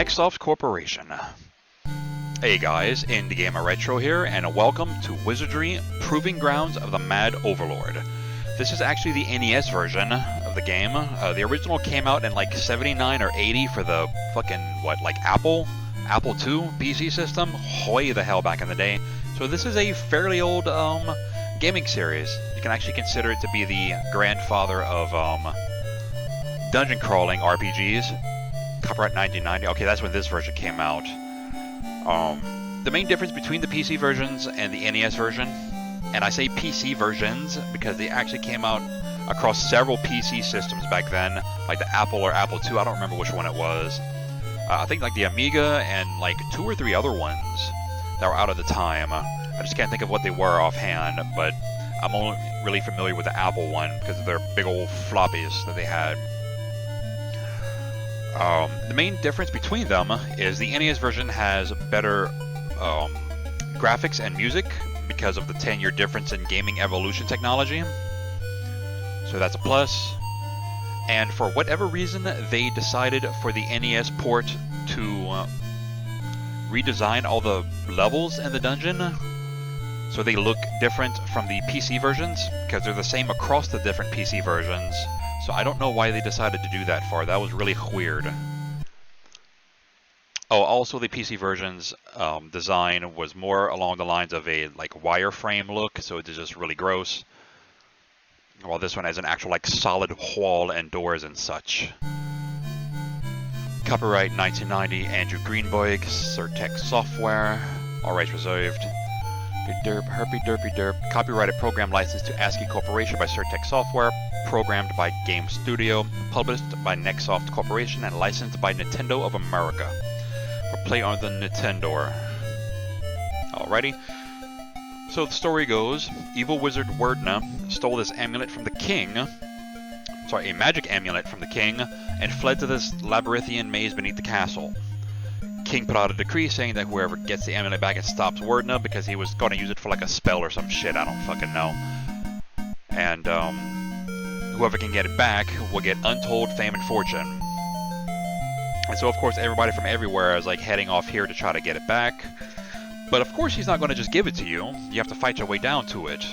Nextsoft Corporation. Hey guys, IndieGamerRetro here, and welcome to Wizardry Proving Grounds of the Mad Overlord. This is actually the NES version of the game. The original came out in like 79 or 80 for the fucking, Apple II PC system? Hoy the hell back in the day. So this is a fairly old gaming series. You can actually consider it to be the grandfather of dungeon crawling RPGs. Copyright 1990. Okay, that's when this version came out. The main difference between the PC versions and the NES version, and I say PC versions because they actually came out across several PC systems back then, like the Apple or Apple II. I don't remember which one it was. I think like the Amiga and like 2 or 3 other ones that were out at the time. I just can't think of what they were offhand, but I'm only really familiar with the Apple one because of their big old floppies that they had. The main difference between them is the NES version has better graphics and music because of the 10-year difference in gaming evolution technology. So that's a plus. And for whatever reason, they decided for the NES port to redesign all the levels in the dungeon so they look different from the PC versions, because they're the same across the different PC versions. So I don't know why they decided to do that for. That was really weird. Oh, also the PC version's design was more along the lines of a wireframe look, so it's just really gross. While this one has an actual solid wall and doors and such. Copyright 1990, Andrew Greenberg, Surtech Software, all rights reserved. Derp, herpy derpy derp. Copyrighted program licensed to ASCII Corporation by Surtech Software, programmed by Game Studio, published by Nextsoft Corporation, and licensed by Nintendo of America. For play on the Nintendo. Alrighty. So the story goes, evil wizard Werdna stole this amulet from the king, a magic amulet from the king, and fled to this labyrinthian maze beneath the castle. King put out a decree saying that whoever gets the amulet back, it stops Werdna, because he was going to use it for a spell or some shit, I don't fucking know. And whoever can get it back will get untold fame and fortune. And so of course everybody from everywhere is heading off here to try to get it back. But of course he's not going to just give it to you. You have to fight your way down to it.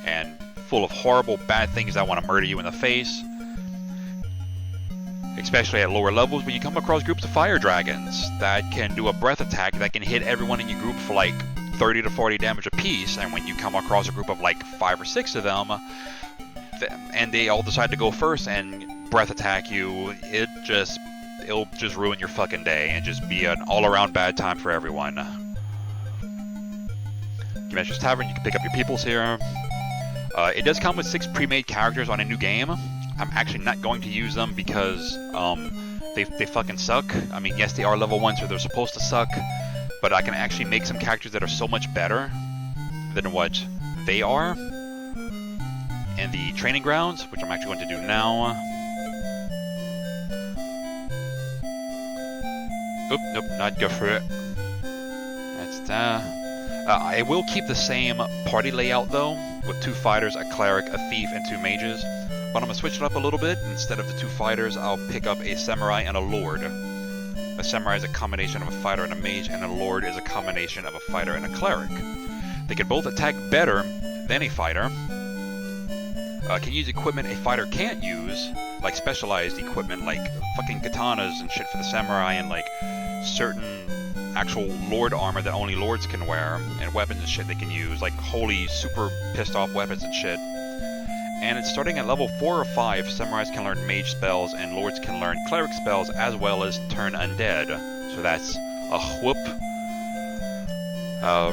And full of horrible bad things that want to murder you in the face. Especially at lower levels when you come across groups of fire dragons that can do a breath attack that can hit everyone in your group for 30 to 40 damage apiece. And when you come across a group of 5 or 6 of them, and they all decide to go first and breath attack you, it'll just ruin your fucking day and just be an all-around bad time for everyone. Dimensions Tavern, you can pick up your peoples here. It does come with 6 pre-made characters on a new game. I'm actually not going to use them because they fucking suck. I mean, yes, they are level 1, so they're supposed to suck, but I can actually make some characters that are so much better than what they are in the training grounds, which I'm actually going to do now. Oop, nope, not go for it. That's I will keep the same party layout though, with 2 fighters, a cleric, a thief, and 2 mages. But I'm going to switch it up a little bit. Instead of the 2 fighters, I'll pick up a samurai and a lord. A samurai is a combination of a fighter and a mage, and a lord is a combination of a fighter and a cleric. They can both attack better than a fighter. Can use equipment a fighter can't use, like specialized equipment, like fucking katanas and shit for the samurai, and certain actual lord armor that only lords can wear, and weapons and shit they can use, holy super pissed off weapons and shit. And it's starting at level 4 or 5, samurais can learn mage spells and lords can learn cleric spells as well as turn undead. So that's a whoop.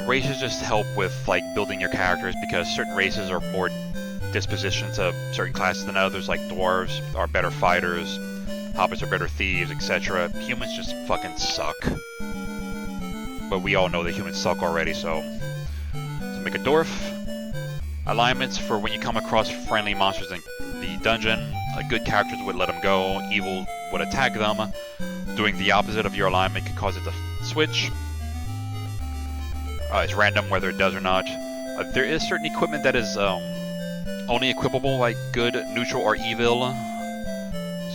Races just help with building your characters, because certain races are more dispositioned to certain classes than others, like dwarves are better fighters, hobbits are better thieves, etc. Humans just fucking suck. But we all know that humans suck already, so make a dwarf. Alignments for when you come across friendly monsters in the dungeon. Good characters would let them go, evil would attack them. Doing the opposite of your alignment can cause it to switch. It's random whether it does or not. There is certain equipment that is only equipable, good, neutral, or evil.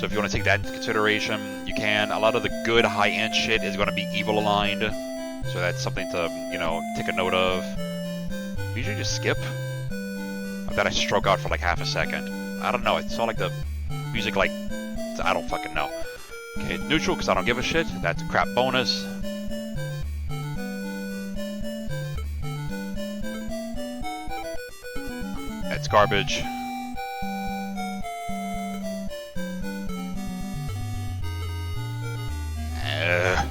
So if you want to take that into consideration, you can. A lot of the good high-end shit is going to be evil aligned, so that's something to, you know, take a note of. Usually just skip. I bet I stroke out for like half a second. I don't know, it saw like the music like, I don't fucking know. Okay, neutral because I don't give a shit. That's a crap bonus. That's garbage. I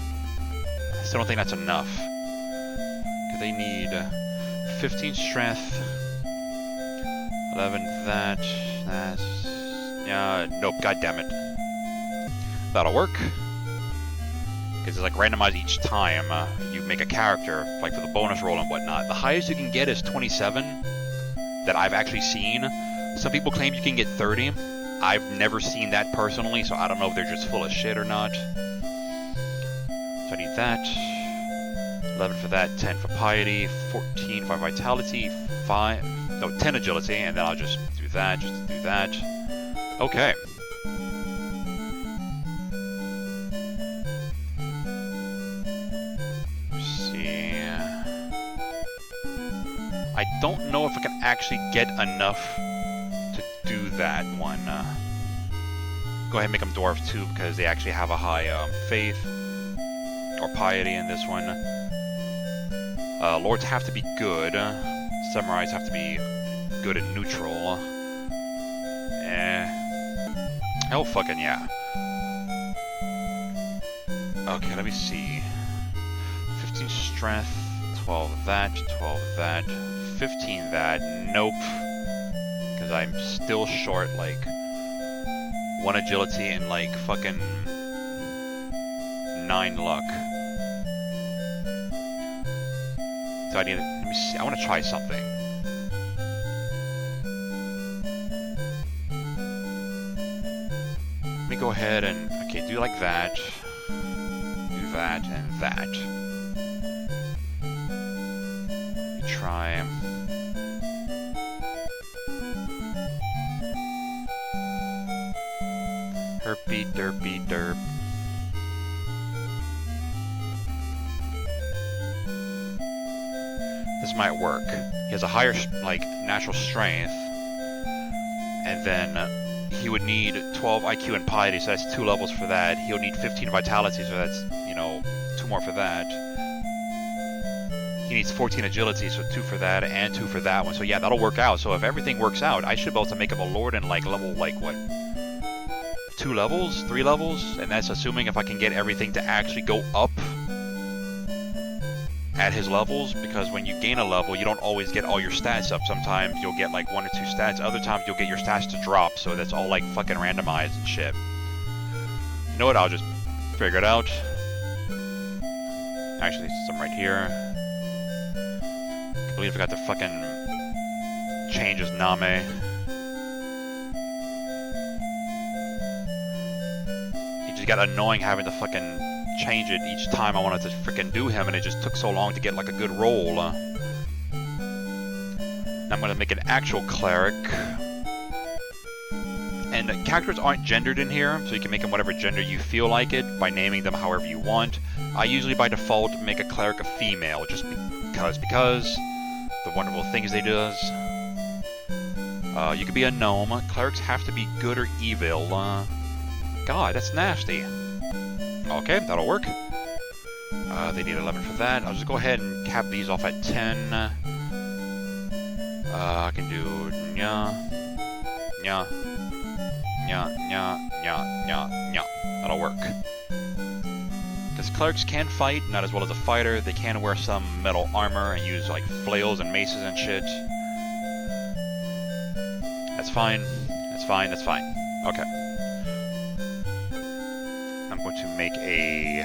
still don't think that's enough. Because they need 15 strength, 11 that's... yeah, nope, goddammit. That'll work. Because it's like randomized each time you make a character, like for the bonus roll and whatnot. The highest you can get is 27, that I've actually seen. Some people claim you can get 30. I've never seen that personally, so I don't know if they're just full of shit or not. So I need that. 11 for that, 10 for piety, 14 for vitality, 10 agility, and then I'll just do that, just to do that. Okay. I don't know if I can actually get enough to do that one. Go ahead and make them dwarf too, because they actually have a high faith or piety in this one. Lords have to be good. Samurais have to be good and neutral. Hell fucking yeah. Okay, let me see. 15 strength, 12 that, 12 that. 15 that, nope, because I'm still short like 1 agility and like fucking 9 luck. So I need to, let me see, I want to try something. Let me go ahead and, okay, do like that, do that, and that. Let me try. Herpy derpy derp. This might work. He has a higher, like, natural strength. And then he would need 12 IQ and piety, so that's 2 levels for that. He'll need 15 vitality, so that's, you know, 2 more for that. He needs 14 agility, so 2 for that, and 2 for that one. So yeah, that'll work out. So if everything works out, I should be able to make him a lord in, like, level, like, what? 2 levels? 3 levels? And that's assuming if I can get everything to actually go up at his levels, because when you gain a level, you don't always get all your stats up. Sometimes you'll get like 1 or 2 stats, other times you'll get your stats to drop, so that's all like fucking randomized and shit. You know what, I'll just figure it out. Actually, some right here. I believe I got to fucking change his name. It just got annoying having to fucking change it each time I wanted to freaking do him, and it just took so long to get like a good roll. Now I'm going to make an actual cleric. And characters aren't gendered in here, so you can make them whatever gender you feel like it by naming them however you want. I usually by default make a cleric a female, just because the wonderful things they does. You could be a gnome. Clerics have to be good or evil. God, that's nasty. Okay, that'll work. They need 11 for that. I'll just go ahead and cap these off at 10. I can do nya, nya, nya, nya, nya, nya, nya. That'll work. Because clerics can fight, not as well as a fighter. They can wear some metal armor and use like flails and maces and shit. That's fine. That's fine. That's fine. Okay. I'm going to make a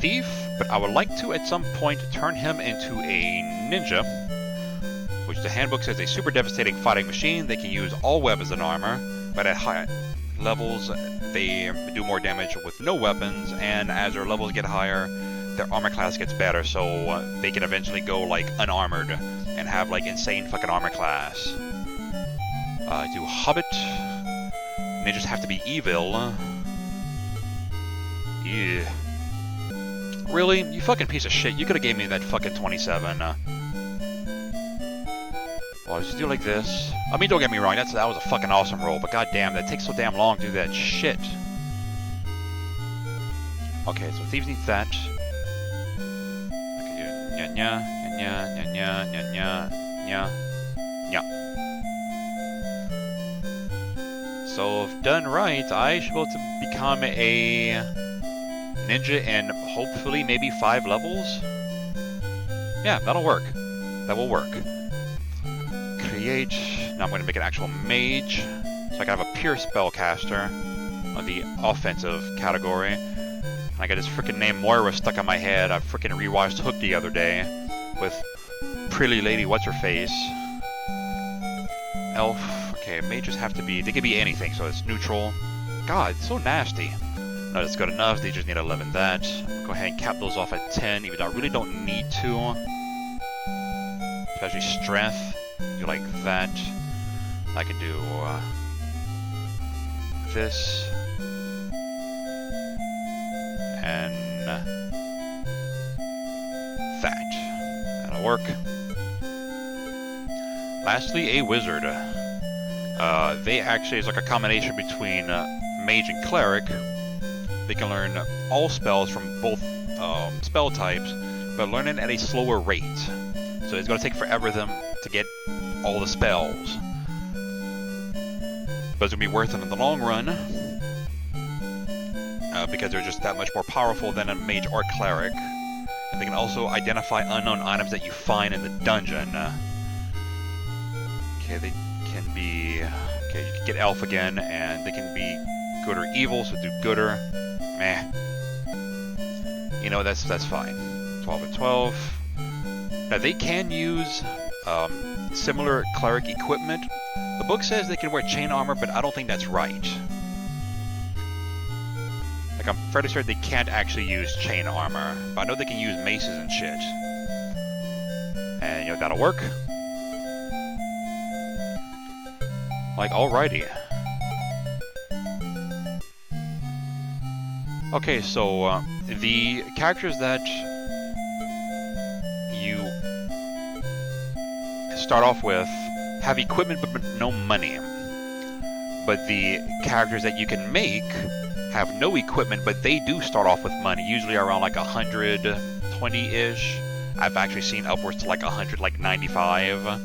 thief, but I would like to at some point turn him into a ninja, which the handbook says a super devastating fighting machine. They can use all weapons and armor, but at high levels they do more damage with no weapons, and as their levels get higher, their armor class gets better, so they can eventually go like unarmored and have like insane fucking armor class. Do hobbit. Ninjas have to be evil. Yeah. Really? You fucking piece of shit. You could have gave me that fucking 27. Well, I'll just do like this. I mean, don't get me wrong, that was a fucking awesome roll, but goddamn, that takes so damn long to do that shit. Okay, so thieves need that. I can do nya nya nya nya nya nya nya nya nya. So if done right, I should be able to become a ninja in hopefully maybe 5 levels. Yeah, that'll work. That will work. Create. Now I'm going to make an actual mage, so I can have a pure spellcaster on the offensive category. I got this freaking name Moira stuck on my head. I freaking rewatched Hook the other day with Pretty Lady What's Her Face. Elf. Okay, mages have to be. They can be anything, so it's neutral. God, it's so nasty. No, that's good enough. They just need 11 that. Go ahead and cap those off at 10, even though I really don't need to. Especially strength. Do like that. I can do this. And that. That'll work. Lastly, a wizard. They actually is like a combination between mage and cleric. They can learn all spells from both spell types, but learn it at a slower rate. So it's going to take forever them to get all the spells. But it's going to be worth it in the long run, because they're just that much more powerful than a mage or cleric. And they can also identify unknown items that you find in the dungeon. Okay, they can be... Okay, you can get elf again, and they can be good or evil, so do gooder. Meh. You know, that's fine. 12 and 12. Now, they can use similar cleric equipment. The book says they can wear chain armor, but I don't think that's right. Like, I'm fairly sure they can't actually use chain armor, but I know they can use maces and shit. And, you know, that'll work. Like, alrighty. Okay, so, the characters that you start off with have equipment but no money. But the characters that you can make have no equipment, but they do start off with money, usually around like 120-ish. I've actually seen upwards to like 100, like 95.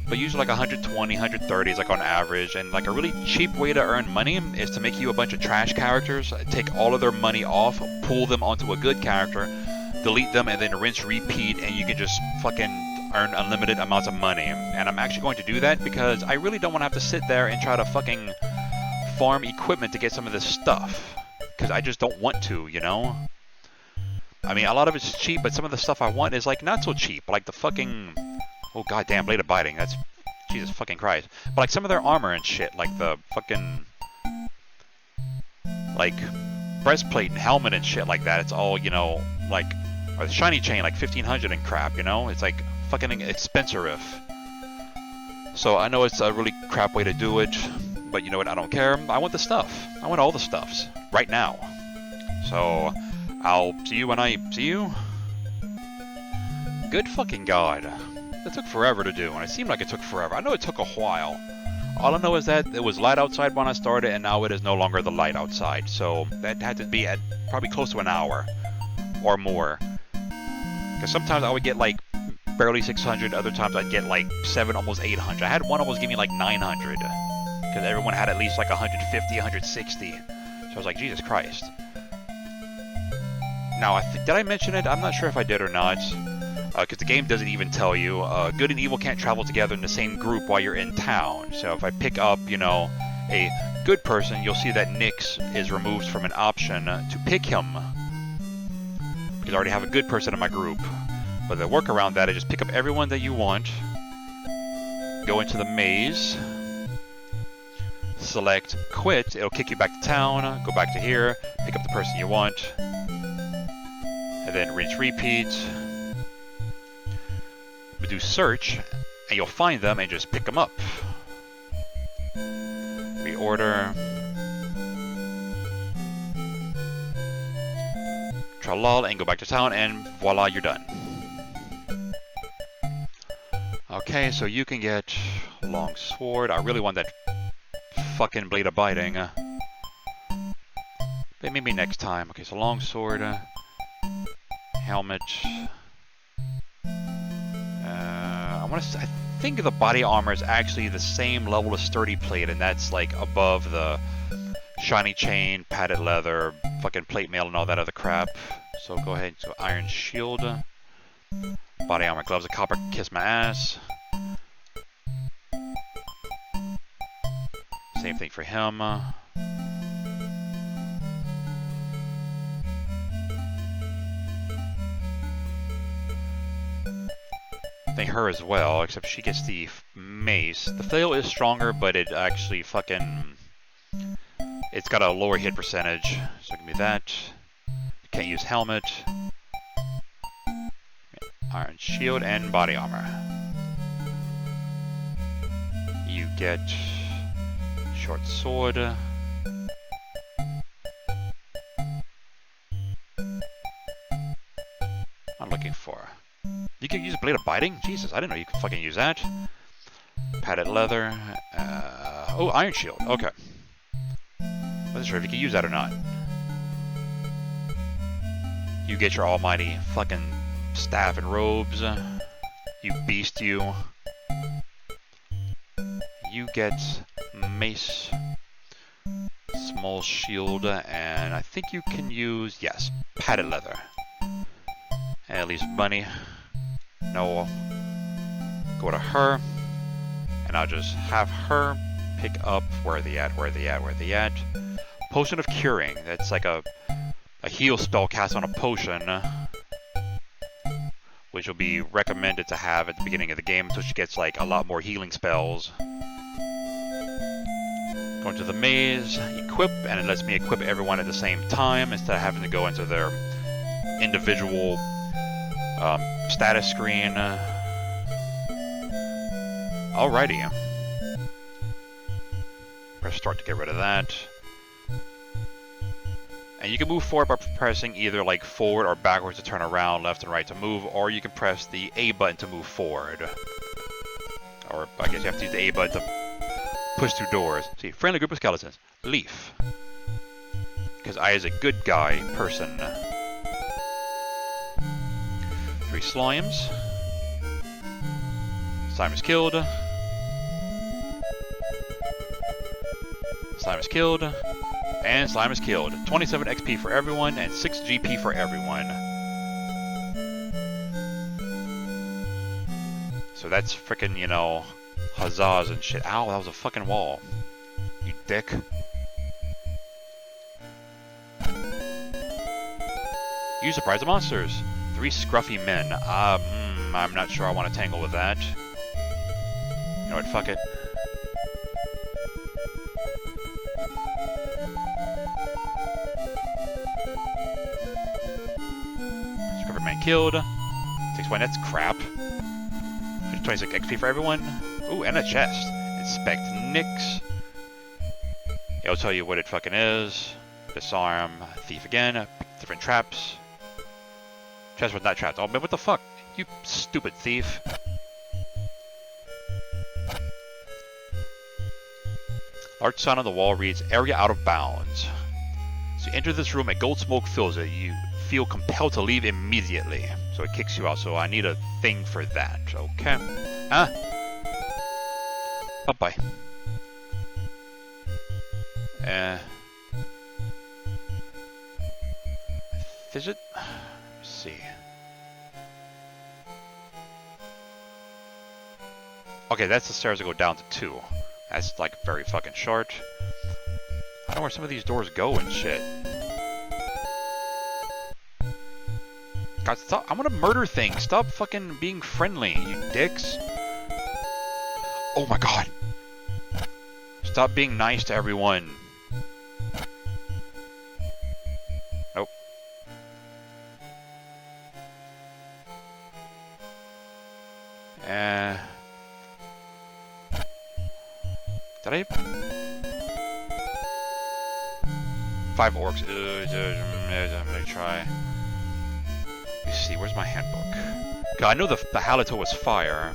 But usually like 120, 130 is like on average. And like a really cheap way to earn money is to make you a bunch of trash characters, take all of their money off, pull them onto a good character, delete them, and then rinse, repeat, and you can just fucking earn unlimited amounts of money. And I'm actually going to do that because I really don't want to have to sit there and try to fucking farm equipment to get some of this stuff. Because I just don't want to, you know? I mean, a lot of it's cheap, but some of the stuff I want is like not so cheap. Like the fucking... Oh goddamn, blade of biting. That's Jesus fucking Christ. But like some of their armor and shit, like the fucking like breastplate and helmet and shit like that. It's all, you know, like, or the shiny chain like 1500 and crap, you know? It's like fucking expensive. So I know it's a really crap way to do it, but you know what? I don't care. I want the stuff. I want all the stuffs right now. So I'll see you when I see you. Good fucking God. That took forever to do, and it seemed like it took forever. I know it took a while. All I know is that it was light outside when I started, and now it is no longer the light outside. So that had to be at probably close to an hour or more. Because sometimes I would get like barely 600, other times I'd get like 7, almost 800. I had one almost give me like 900. Because everyone had at least like 150, 160. So I was like, Jesus Christ. Now, did I mention it? I'm not sure if I did or not. Because the game doesn't even tell you. Good and evil can't travel together in the same group while you're in town. So if I pick up, you know, a good person, you'll see that Nyx is removed from an option to pick him. Because I already have a good person in my group. But the workaround that is just pick up everyone that you want. Go into the maze. Select quit. It'll kick you back to town. Go back to here. Pick up the person you want. And then rinse repeat. Do search, and you'll find them and just pick them up. Reorder. Tralal, and go back to town, and voila, you're done. Okay, so you can get long sword. I really want that fucking blade of biting. But maybe next time. Okay, so long sword, helmet. I think the body armor is actually the same level as sturdy plate, and that's like above the shiny chain, padded leather, fucking plate mail, and all that other crap. So go ahead, so iron shield, body armor, gloves, a copper kiss my ass. Same thing for him. I think her as well, except she gets the mace. The flail is stronger, but it actually fucking... It's got a lower hit percentage, so give me that. Can't use helmet. Iron shield and body armor. You get short sword. I'm looking for. You can use blade of biting? Jesus, I didn't know you could fucking use that. Padded leather. Oh, iron shield. Okay. Wasn't sure if you could use that or not. You get your almighty fucking staff and robes. You beast, you. You get mace, small shield, and I think you can use, yes, padded leather. At least money. No. Go to her, and I'll just have her pick up where they at. Potion of Curing. That's like a heal spell cast on a potion, which will be recommended to have at the beginning of the game until she gets like a lot more healing spells. Going to the maze, equip, and it lets me equip everyone at the same time instead of having to go into their individual status screen. Alrighty. Press start to get rid of that. And you can move forward by pressing either like forward or backwards to turn around, left and right to move, or you can press the A button to move forward. Or I guess you have to use the A button to push through doors. See, friendly group of skeletons. Leaf. Because I is a good guy person. 3 slimes. Slime is killed. Slime is killed. And slime is killed. 27 XP for everyone and 6 GP for everyone. So that's frickin', you know, huzzahs and shit. Ow, that was a fucking wall. You dick. You surprise the monsters. 3 scruffy men. I'm not sure I want to tangle with that. You know what, fuck it. Scruffy man killed. 6 points, that's crap. 26 XP for everyone. Ooh, and a chest. Inspect Nyx. It'll tell you what it fucking is. Disarm. Thief again. Different traps. Chest was not trapped. Oh, man, what the fuck? You stupid thief. Large sign on the wall reads, area out of bounds. So you enter this room and gold smoke fills it. You feel compelled to leave immediately. So it kicks you out. So I need a thing for that. Okay. Ah. Bye-bye. Is it? Let's see. Okay, that's the stairs that go down to 2. That's like very fucking short. I don't know where some of these doors go and shit. God, stop. I want to murder things. Stop fucking being friendly, you dicks. Oh my god. Stop being nice to everyone. Nope. Did I? 5 orcs. I'm gonna try. Let me see, where's my handbook? God, I know the Halito was fire.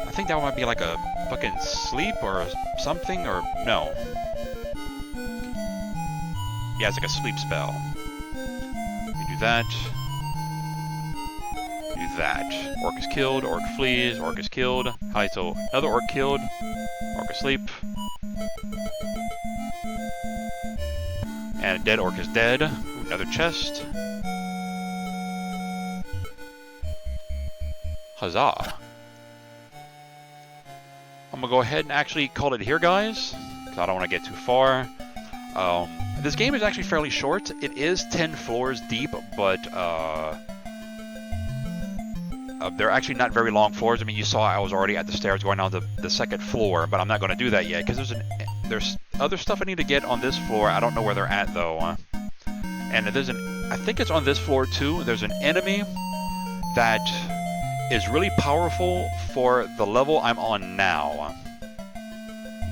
I think that might be like a fucking sleep or something, or no. Yeah, it's like a sleep spell. You do that. Do that. Orc is killed, orc flees, orc is killed. Halito, another orc killed. Orc asleep. And a dead orc is dead. Ooh, another chest. Huzzah. I'm gonna go ahead and actually call it here, guys, because I don't want to get too far. This game is actually fairly short. It is 10 floors deep, but they're actually not very long floors. I mean, you saw I was already at the stairs going down to the second floor, but I'm not going to do that yet, because there's other stuff I need to get on this floor. I don't know where they're at, though. And there's I think it's on this floor, too. There's an enemy that is really powerful for the level I'm on now.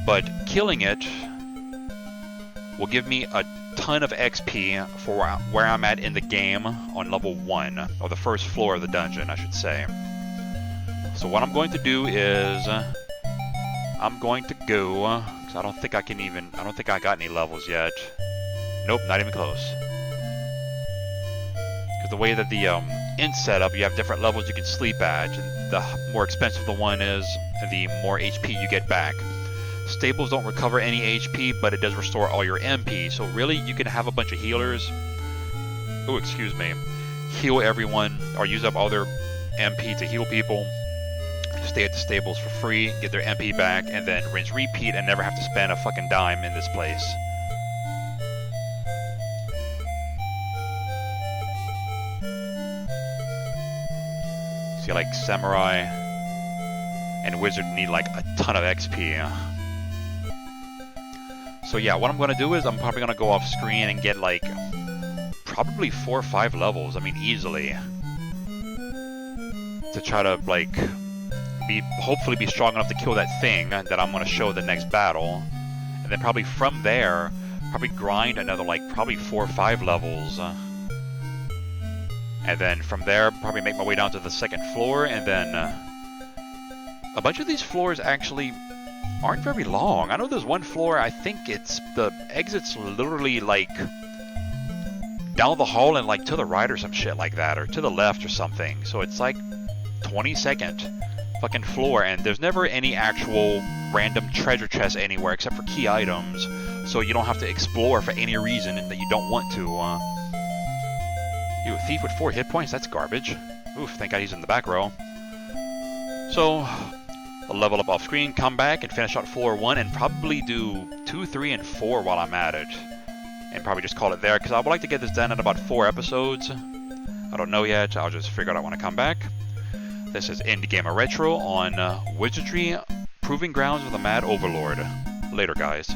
But killing it will give me a ton of XP for where I'm at in the game on level 1, or the first floor of the dungeon, I should say. So what I'm going to do is, I'm going to go, because I don't think I got any levels yet. Nope, not even close. Because the way that the inn setup, you have different levels you can sleep at, and the more expensive the one is, the more HP you get back. Stables don't recover any HP, but it does restore all your MP, so really you can have a bunch of healers, oh excuse me, heal everyone, or use up all their MP to heal people, stay at the stables for free, get their MP back, and then rinse repeat and never have to spend a fucking dime in this place. See, like Samurai and Wizard need like a ton of XP. So yeah, what I'm going to do is I'm probably going to go off screen and get like probably 4 or 5 levels, I mean easily, to try to like hopefully be strong enough to kill that thing that I'm going to show the next battle. And then probably from there, probably grind another like probably 4 or 5 levels. And then from there, probably make my way down to the second floor, and then a bunch of these floors actually aren't very long. I know there's one floor, I think it's the exit's literally like down the hall and like to the right or some shit like that, or to the left or something. So it's like 22nd fucking floor, and there's never any actual random treasure chest anywhere except for key items, so you don't have to explore for any reason that you don't want to. A thief with 4 hit points? That's garbage. Oof, thank God he's in the back row. So, I'll level up off screen, come back, and finish out floor 1, and probably do 2, 3, and 4 while I'm at it. And probably just call it there, because I would like to get this done in about 4 episodes. I don't know yet, I'll just figure it out when I come back. This is IndieGamerRetro on Wizardry Proving Grounds of the Mad Overlord. Later, guys.